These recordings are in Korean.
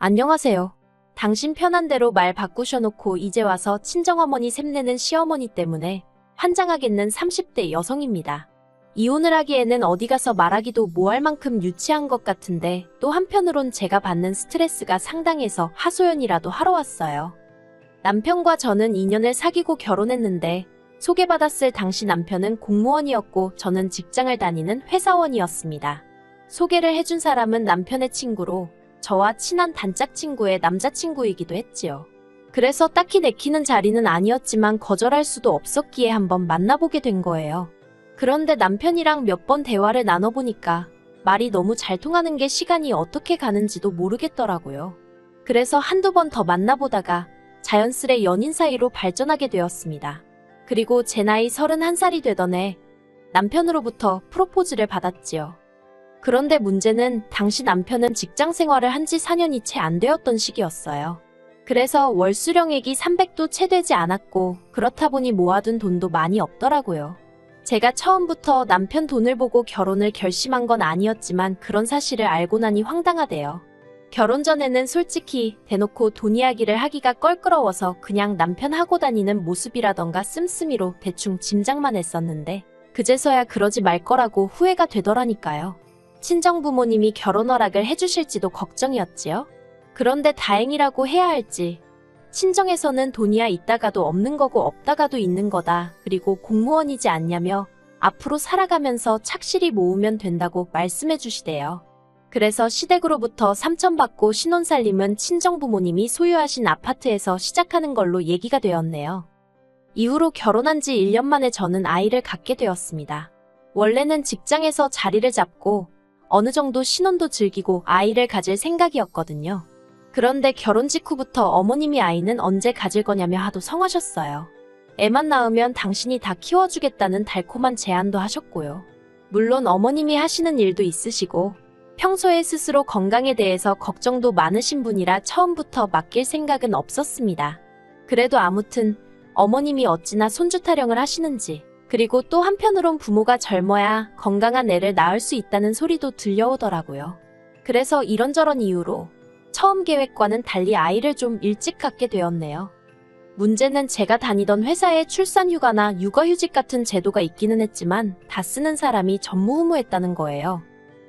안녕하세요. 당신 편한 대로 말 바꾸셔놓고 이제 와서 친정어머니 샘내는 시어머니 때문에 환장하겠는 30대 여성입니다. 이혼을 하기에는 어디 가서 말하기도 뭐할 만큼 유치한 것 같은데 또 한편으론 제가 받는 스트레스가 상당해서 하소연이라도 하러 왔어요. 남편과 저는 2년을 사귀고 결혼했는데 소개받았을 당시 남편은 공무원이었고 저는 직장을 다니는 회사원이었습니다. 소개를 해준 사람은 남편의 친구로 저와 친한 단짝 친구의 남자친구이기도 했지요. 그래서 딱히 내키는 자리는 아니었지만 거절할 수도 없었기에 한번 만나보게 된 거예요. 그런데 남편이랑 몇 번 대화를 나눠보니까 말이 너무 잘 통하는 게 시간이 어떻게 가는지도 모르겠더라고요. 그래서 한두 번 더 만나보다가 자연스레 연인 사이로 발전하게 되었습니다. 그리고 제 나이 31살이 되던 해 남편으로부터 프로포즈를 받았지요. 그런데 문제는 당시 남편은 직장 생활을 한 지 4년이 채 안 되었던 시기였어요. 그래서 월 수령액이 300도 채 되지 않았고 그렇다 보니 모아둔 돈도 많이 없더라고요. 제가 처음부터 남편 돈을 보고 결혼을 결심한 건 아니었지만 그런 사실을 알고 나니 황당하대요. 결혼 전에는 솔직히 대놓고 돈 이야기를 하기가 껄끄러워서 그냥 남편 하고 다니는 모습이라던가 씀씀이로 대충 짐작만 했었는데 그제서야 그러지 말 거라고 후회가 되더라니까요. 친정부모님이 결혼 허락을 해주실지도 걱정이었지요. 그런데 다행이라고 해야 할지 친정에서는 돈이야 있다가도 없는 거고 없다가도 있는 거다. 그리고 공무원이지 않냐며 앞으로 살아가면서 착실히 모으면 된다고 말씀해 주시대요. 그래서 시댁으로부터 3천 받고 신혼살림은 친정부모님이 소유하신 아파트에서 시작하는 걸로 얘기가 되었네요. 이후로 결혼한 지 1년 만에 저는 아이를 갖게 되었습니다. 원래는 직장에서 자리를 잡고 어느 정도 신혼도 즐기고 아이를 가질 생각이었거든요. 그런데 결혼 직후부터 어머님이 아이는 언제 가질 거냐며 하도 성하셨어요. 애만 낳으면 당신이 다 키워주겠다는 달콤한 제안도 하셨고요. 물론 어머님이 하시는 일도 있으시고 평소에 스스로 건강에 대해서 걱정도 많으신 분이라 처음부터 맡길 생각은 없었습니다. 그래도 아무튼 어머님이 어찌나 손주 타령을 하시는지 그리고 또 한편으론 부모가 젊어야 건강한 애를 낳을 수 있다는 소리도 들려오더라고요. 그래서 이런저런 이유로 처음 계획과는 달리 아이를 좀 일찍 갖게 되었네요. 문제는 제가 다니던 회사에 출산휴가나 육아휴직 같은 제도가 있기는 했지만 다 쓰는 사람이 전무후무했다는 거예요.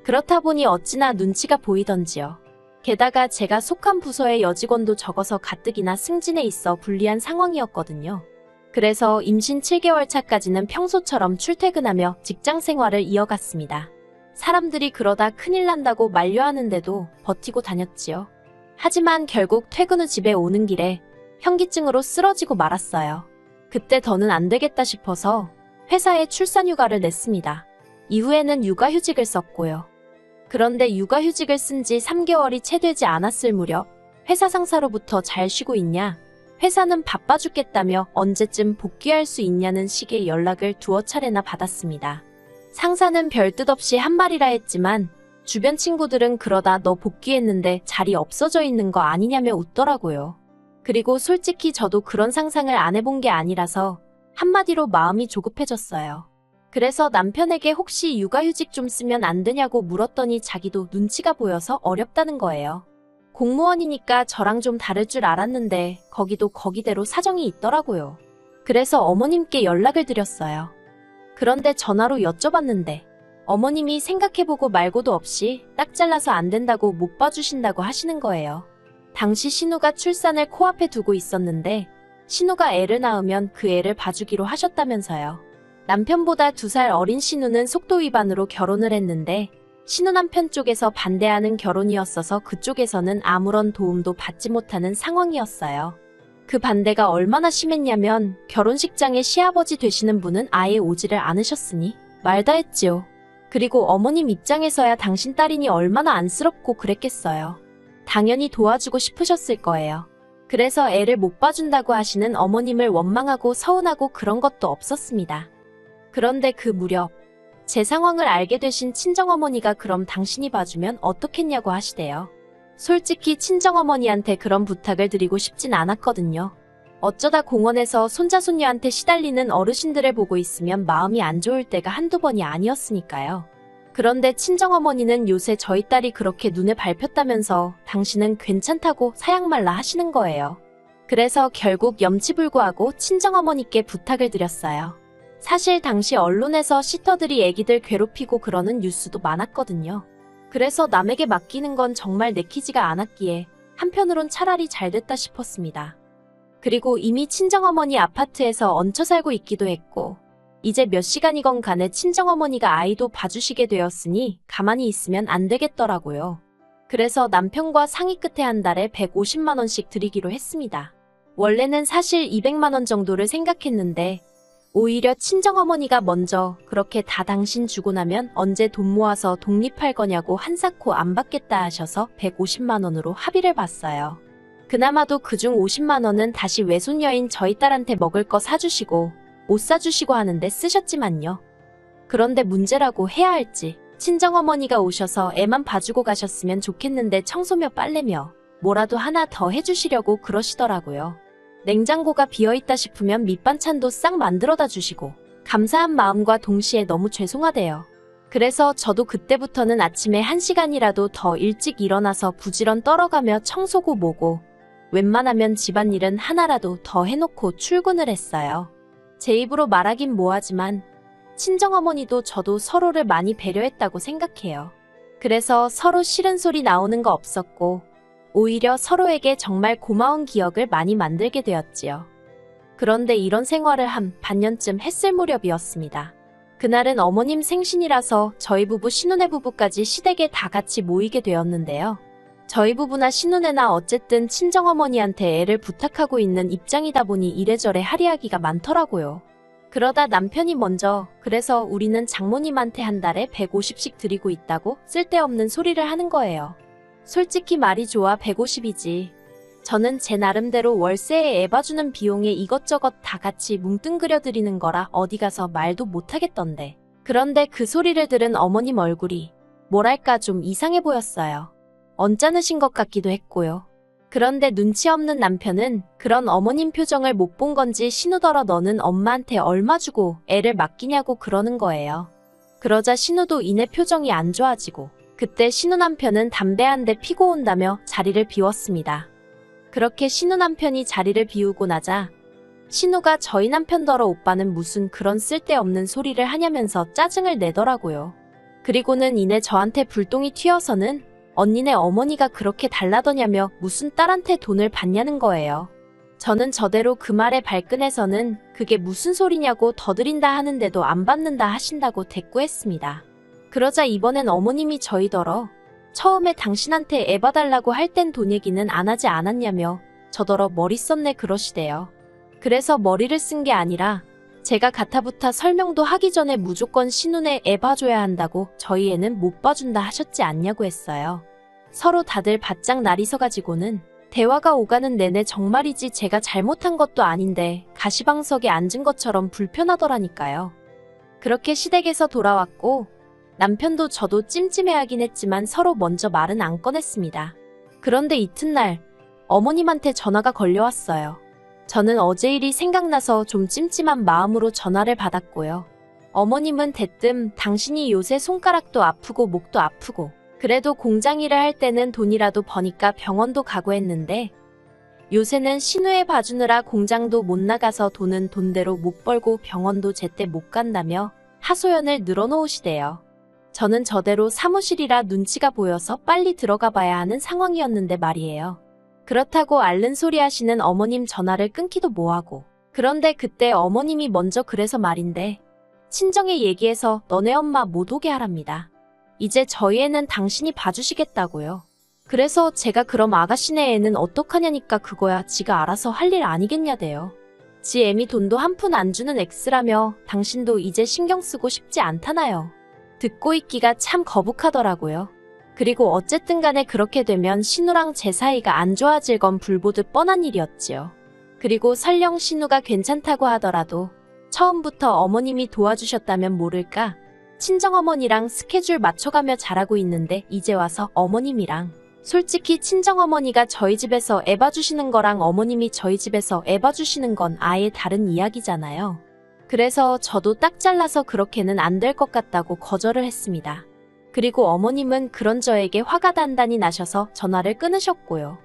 그렇다 보니 어찌나 눈치가 보이던지요. 게다가 제가 속한 부서의 여직원도 적어서 가뜩이나 승진에 있어 불리한 상황이었거든요. 그래서 임신 7개월 차까지는 평소처럼 출퇴근하며 직장 생활을 이어갔습니다. 사람들이 그러다 큰일 난다고 만류하는데도 버티고 다녔지요. 하지만 결국 퇴근 후 집에 오는 길에 현기증으로 쓰러지고 말았어요. 그때 더는 안 되겠다 싶어서 회사에 출산휴가를 냈습니다. 이후에는 육아휴직을 썼고요. 그런데 육아휴직을 쓴 지 3개월이 채 되지 않았을 무렵 회사 상사로부터 잘 쉬고 있냐? 회사는 바빠 죽겠다며 언제쯤 복귀할 수 있냐는 식의 연락을 두어 차례나 받았습니다. 상사는 별뜻 없이 한 말이라 했지만 주변 친구들은 그러다 너 복귀했는데 자리 없어져 있는 거 아니냐며 웃더라고요. 그리고 솔직히 저도 그런 상상을 안 해본 게 아니라서 한마디로 마음이 조급해졌어요. 그래서 남편에게 혹시 육아휴직 좀 쓰면 안 되냐고 물었더니 자기도 눈치가 보여서 어렵다는 거예요. 공무원이니까 저랑 좀 다를 줄 알았는데 거기도 거기대로 사정이 있더라고요. 그래서 어머님께 연락을 드렸어요. 그런데 전화로 여쭤봤는데 어머님이 생각해보고 말고도 없이 딱 잘라서 안 된다고 못 봐주신다고 하시는 거예요. 당시 신우가 출산을 코앞에 두고 있었는데 신우가 애를 낳으면 그 애를 봐주기로 하셨다면서요. 남편보다 2살 어린 신우는 속도 위반으로 결혼을 했는데 신우 남편 쪽에서 반대하는 결혼이었어서 그쪽에서는 아무런 도움도 받지 못하는 상황이었어요. 그 반대가 얼마나 심했냐면 결혼식장에 시아버지 되시는 분은 아예 오지를 않으셨으니 말다 했지요. 그리고 어머님 입장에서야 당신 딸이니 얼마나 안쓰럽고 그랬겠어요. 당연히 도와주고 싶으셨을 거예요. 그래서 애를 못 봐준다고 하시는 어머님을 원망하고 서운하고 그런 것도 없었습니다. 그런데 그 무렵 제 상황을 알게 되신 친정어머니가 그럼 당신이 봐주면 어떻겠냐고 하시대요. 솔직히 친정어머니한테 그런 부탁을 드리고 싶진 않았거든요. 어쩌다 공원에서 손자손녀한테 시달리는 어르신들을 보고 있으면 마음이 안 좋을 때가 한두 번이 아니었으니까요. 그런데 친정어머니는 요새 저희 딸이 그렇게 눈에 밟혔다면서 당신은 괜찮다고 사양말라 하시는 거예요. 그래서 결국 염치불구하고 친정어머니께 부탁을 드렸어요. 사실 당시 언론에서 시터들이 애기들 괴롭히고 그러는 뉴스도 많았거든요. 그래서 남에게 맡기는 건 정말 내키지가 않았기에 한편으론 차라리 잘 됐다 싶었습니다. 그리고 이미 친정어머니 아파트에서 얹혀 살고 있기도 했고 이제 몇 시간이건 간에 친정어머니가 아이도 봐주시게 되었으니 가만히 있으면 안 되겠더라고요. 그래서 남편과 상의 끝에 한 달에 150만 원씩 드리기로 했습니다. 원래는 사실 200만 원 정도를 생각했는데 오히려 친정어머니가 먼저 그렇게 다 당신 주고 나면 언제 돈 모아서 독립할 거냐고 한사코 안 받겠다 하셔서 150만 원으로 합의를 봤어요. 그나마도 그중 50만 원은 다시 외손녀인 저희 딸한테 먹을 거 사주시고 옷 사주시고 하는데 쓰셨지만요. 그런데 문제라고 해야 할지 친정어머니가 오셔서 애만 봐주고 가셨으면 좋겠는데 청소며 빨래며 뭐라도 하나 더 해주시려고 그러시더라고요. 냉장고가 비어있다 싶으면 밑반찬도 싹 만들어다 주시고 감사한 마음과 동시에 너무 죄송하대요. 그래서 저도 그때부터는 아침에 1시간이라도 더 일찍 일어나서 부지런 떨어가며 청소고 뭐고 웬만하면 집안일은 하나라도 더 해놓고 출근을 했어요. 제 입으로 말하긴 뭐하지만 친정어머니도 저도 서로를 많이 배려했다고 생각해요. 그래서 서로 싫은 소리 나오는 거 없었고 오히려 서로에게 정말 고마운 기억을 많이 만들게 되었지요. 그런데 이런 생활을 한 반년쯤 했을 무렵이었습니다. 그날은 어머님 생신이라서 저희 부부 신혼의 부부까지 시댁에 다 같이 모이게 되었는데요. 저희 부부나 신혼애나 어쨌든 친정어머니한테 애를 부탁하고 있는 입장이다 보니 이래저래 할이하기가 많더라고요. 그러다 남편이 먼저 그래서 우리는 장모님한테 한 달에 150씩 드리고 있다고 쓸데없는 소리를 하는 거예요. 솔직히 말이 좋아 150이지. 저는 제 나름대로 월세에 애 봐주는 비용에 이것저것 다 같이 뭉뚱그려 드리는 거라 어디 가서 말도 못하겠던데. 그런데 그 소리를 들은 어머님 얼굴이 뭐랄까 좀 이상해 보였어요. 언짢으신 것 같기도 했고요. 그런데 눈치 없는 남편은 그런 어머님 표정을 못 본 건지 신우더러 너는 엄마한테 얼마 주고 애를 맡기냐고 그러는 거예요. 그러자 신우도 이내 표정이 안 좋아지고 그때 신우 남편은 담배 한 대 피고 온다며 자리를 비웠습니다. 그렇게 신우 남편이 자리를 비우고 나자 신우가 저희 남편더러 오빠는 무슨 그런 쓸데없는 소리를 하냐면서 짜증을 내더라고요. 그리고는 이내 저한테 불똥이 튀어서는 언니네 어머니가 그렇게 달라더냐며 무슨 딸한테 돈을 받냐는 거예요. 저는 저대로 그 말에 발끈해서는 그게 무슨 소리냐고 더 드린다 하는데도 안 받는다 하신다고 대꾸했습니다. 그러자 이번엔 어머님이 저희더러 처음에 당신한테 애 봐달라고 할 땐 돈 얘기는 안 하지 않았냐며 저더러 머리 썼네 그러시대요. 그래서 머리를 쓴 게 아니라 제가 가타부타 설명도 하기 전에 무조건 신혼에 애 봐줘야 한다고 저희 애는 못 봐준다 하셨지 않냐고 했어요. 서로 다들 바짝 날이 서가지고는 대화가 오가는 내내 정말이지 제가 잘못한 것도 아닌데 가시방석에 앉은 것처럼 불편하더라니까요. 그렇게 시댁에서 돌아왔고 남편도 저도 찜찜해하긴 했지만 서로 먼저 말은 안 꺼냈습니다. 그런데 이튿날 어머님한테 전화가 걸려왔어요. 저는 어제 일이 생각나서 좀 찜찜한 마음으로 전화를 받았고요. 어머님은 대뜸 당신이 요새 손가락도 아프고 목도 아프고 그래도 공장 일을 할 때는 돈이라도 버니까 병원도 가고 했는데 요새는 신우애 봐주느라 공장도 못 나가서 돈은 돈대로 못 벌고 병원도 제때 못 간다며 하소연을 늘어놓으시대요. 저는 저대로 사무실이라 눈치가 보여서 빨리 들어가 봐야 하는 상황이었는데 말이에요. 그렇다고 앓는 소리 하시는 어머님 전화를 끊기도 뭐하고. 그런데 그때 어머님이 먼저 그래서 말인데 친정에 얘기해서 너네 엄마 못 오게 하랍니다. 이제 저희 애는 당신이 봐주시겠다고요. 그래서 제가 그럼 아가씨네 애는 어떡하냐니까 그거야 지가 알아서 할 일 아니겠냐대요. 지 애미 돈도 한 푼 안 주는 엑스라며 당신도 이제 신경 쓰고 싶지 않다나요. 듣고 있기가 참 거북하더라고요. 그리고 어쨌든 간에 그렇게 되면 신우랑 제 사이가 안 좋아질 건 불보듯 뻔한 일이었지요. 그리고 설령 신우가 괜찮다고 하더라도 처음부터 어머님이 도와주셨다면 모를까 친정어머니랑 스케줄 맞춰가며 자라고 있는데 이제 와서 어머님이랑 솔직히 친정어머니가 저희 집에서 애 봐주시는 거랑 어머님이 저희 집에서 애 봐주시는 건 아예 다른 이야기잖아요. 그래서 저도 딱 잘라서 그렇게는 안 될 것 같다고 거절을 했습니다. 그리고 어머님은 그런 저에게 화가 단단히 나셔서 전화를 끊으셨고요.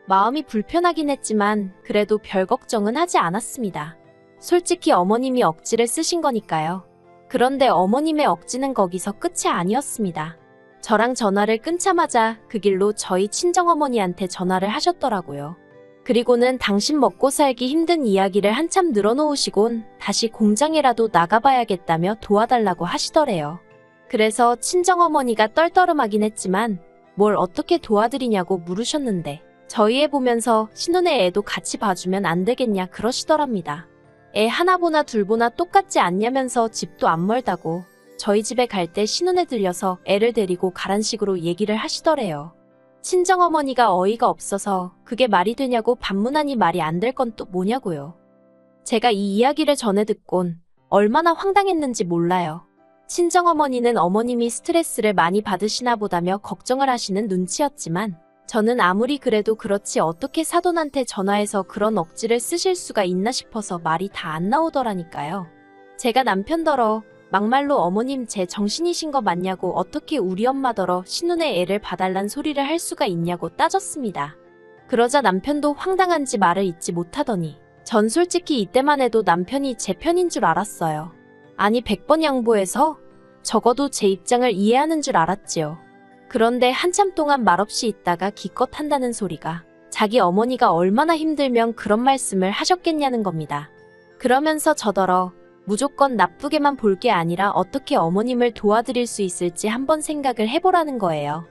마음이 불편하긴 했지만 그래도 별 걱정은 하지 않았습니다. 솔직히 어머님이 억지를 쓰신 거니까요. 그런데 어머님의 억지는 거기서 끝이 아니었습니다. 저랑 전화를 끊자마자 그 길로 저희 친정어머니한테 전화를 하셨더라고요. 그리고는 당신 먹고 살기 힘든 이야기를 한참 늘어놓으시곤 다시 공장에라도 나가봐야겠다며 도와달라고 하시더래요. 그래서 친정어머니가 떨떠름하긴 했지만 뭘 어떻게 도와드리냐고 물으셨는데 저희 애 보면서 신혼의 애도 같이 봐주면 안 되겠냐 그러시더랍니다. 애 하나 보나 둘 보나 똑같지 않냐면서 집도 안 멀다고 저희 집에 갈 때 신혼에 들려서 애를 데리고 가란 식으로 얘기를 하시더래요. 친정어머니가 어이가 없어서 그게 말이 되냐고 반문하니 말이 안 될 건 또 뭐냐고요. 제가 이 이야기를 전해 듣곤 얼마나 황당했는지 몰라요. 친정어머니는 어머님이 스트레스를 많이 받으시나 보다며 걱정을 하시는 눈치였지만 저는 아무리 그래도 그렇지 어떻게 사돈한테 전화해서 그런 억지를 쓰실 수가 있나 싶어서 말이 다 안 나오더라니까요. 제가 남편더러 막말로 어머님 제 정신이신 거 맞냐고 어떻게 우리 엄마더러 신혼의 애를 봐달란 소리를 할 수가 있냐고 따졌습니다. 그러자 남편도 황당한지 말을 잇지 못하더니 전 솔직히 이때만 해도 남편이 제 편인 줄 알았어요. 아니 100번 양보해서 적어도 제 입장을 이해하는 줄 알았지요. 그런데 한참 동안 말없이 있다가 기껏 한다는 소리가 자기 어머니가 얼마나 힘들면 그런 말씀을 하셨겠냐는 겁니다. 그러면서 저더러 무조건 나쁘게만 볼 게 아니라 어떻게 어머님을 도와드릴 수 있을지 한번 생각을 해보라는 거예요.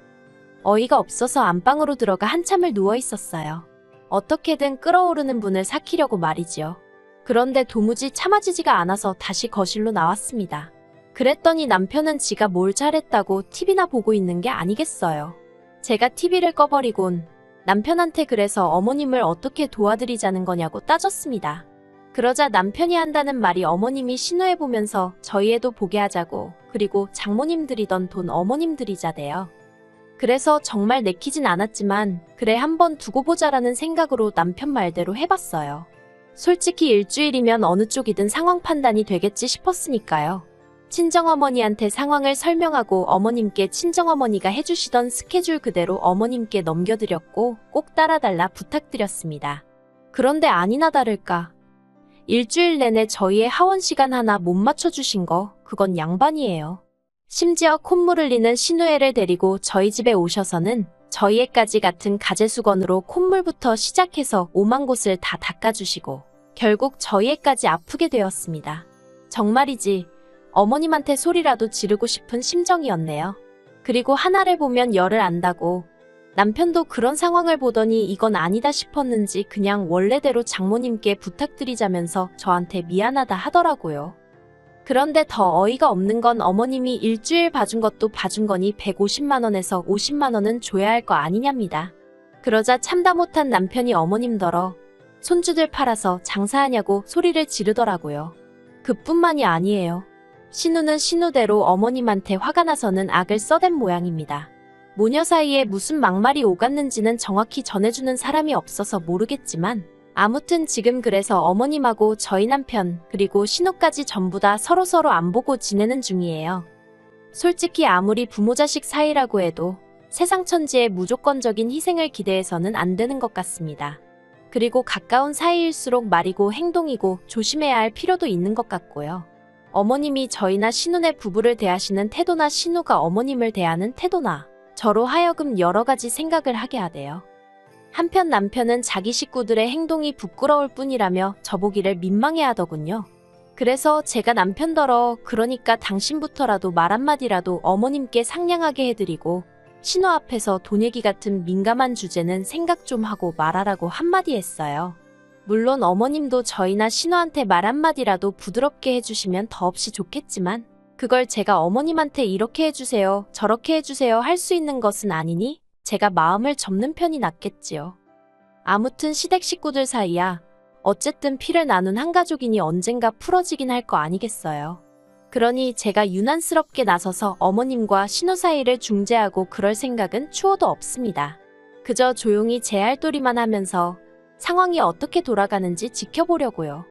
어이가 없어서 안방으로 들어가 한참을 누워 있었어요. 어떻게든 끓어오르는 분을 삭히려고 말이지요. 그런데 도무지 참아지지가 않아서 다시 거실로 나왔습니다. 그랬더니 남편은 지가 뭘 잘했다고 TV나 보고 있는 게 아니겠어요. 제가 TV를 꺼버리곤 남편한테 그래서 어머님을 어떻게 도와드리자는 거냐고 따졌습니다. 그러자 남편이 한다는 말이 어머님이 신호해보면서 저희 애도 보게 하자고 그리고 장모님 들이던 돈 어머님 들이자대요. 그래서 정말 내키진 않았지만 그래 한번 두고 보자라는 생각으로 남편 말대로 해봤어요. 솔직히 일주일이면 어느 쪽이든 상황 판단이 되겠지 싶었으니까요. 친정어머니한테 상황을 설명하고 어머님께 친정어머니가 해주시던 스케줄 그대로 어머님께 넘겨드렸고 꼭 따라달라 부탁드렸습니다. 그런데 아니나 다를까 일주일 내내 저희의 하원 시간 하나 못 맞춰주신 거 그건 양반이에요. 심지어 콧물 흘리는 신우애를 데리고 저희 집에 오셔서는 저희 애까지 같은 가재수건으로 콧물부터 시작해서 오만 곳을 다 닦아주시고 결국 저희 애까지 아프게 되었습니다. 정말이지 어머님한테 소리라도 지르고 싶은 심정이었네요. 그리고 하나를 보면 열을 안다고 남편도 그런 상황을 보더니 이건 아니다 싶었는지 그냥 원래대로 장모님께 부탁드리자면서 저한테 미안하다 하더라고요. 그런데 더 어이가 없는 건 어머님이 일주일 봐준 것도 봐준 거니 150만 원에서 50만 원은 줘야 할 거 아니냐입니다. 그러자 참다 못한 남편이 어머님더러 손주들 팔아서 장사하냐고 소리를 지르더라고요. 그뿐만이 아니에요. 신우는 신우대로 어머님한테 화가 나서는 악을 써댄 모양입니다. 모녀 사이에 무슨 막말이 오갔는지는 정확히 전해주는 사람이 없어서 모르겠지만 아무튼 지금 그래서 어머님하고 저희 남편 그리고 신우까지 전부 다 서로서로 안 보고 지내는 중이에요. 솔직히 아무리 부모 자식 사이라고 해도 세상 천지에 무조건적인 희생을 기대해서는 안 되는 것 같습니다. 그리고 가까운 사이일수록 말이고 행동이고 조심해야 할 필요도 있는 것 같고요. 어머님이 저희나 신우네 부부를 대하시는 태도나 신우가 어머님을 대하는 태도나 저로 하여금 여러 가지 생각을 하게 하대요. 한편 남편은 자기 식구들의 행동이 부끄러울 뿐이라며 저보기를 민망해 하더군요. 그래서 제가 남편더러 그러니까 당신부터라도 말 한마디라도 어머님께 상냥하게 해드리고 신우 앞에서 돈 얘기 같은 민감한 주제는 생각 좀 하고 말하라고 한마디 했어요. 물론 어머님도 저희나 신우한테 말 한마디라도 부드럽게 해주시면 더없이 좋겠지만 그걸 제가 어머님한테 이렇게 해주세요, 저렇게 해주세요 할 수 있는 것은 아니니 제가 마음을 접는 편이 낫겠지요. 아무튼 시댁 식구들 사이야 어쨌든 피를 나눈 한 가족이니 언젠가 풀어지긴 할 거 아니겠어요. 그러니 제가 유난스럽게 나서서 어머님과 신우 사이를 중재하고 그럴 생각은 추호도 없습니다. 그저 조용히 제 할 도리만 하면서 상황이 어떻게 돌아가는지 지켜보려고요.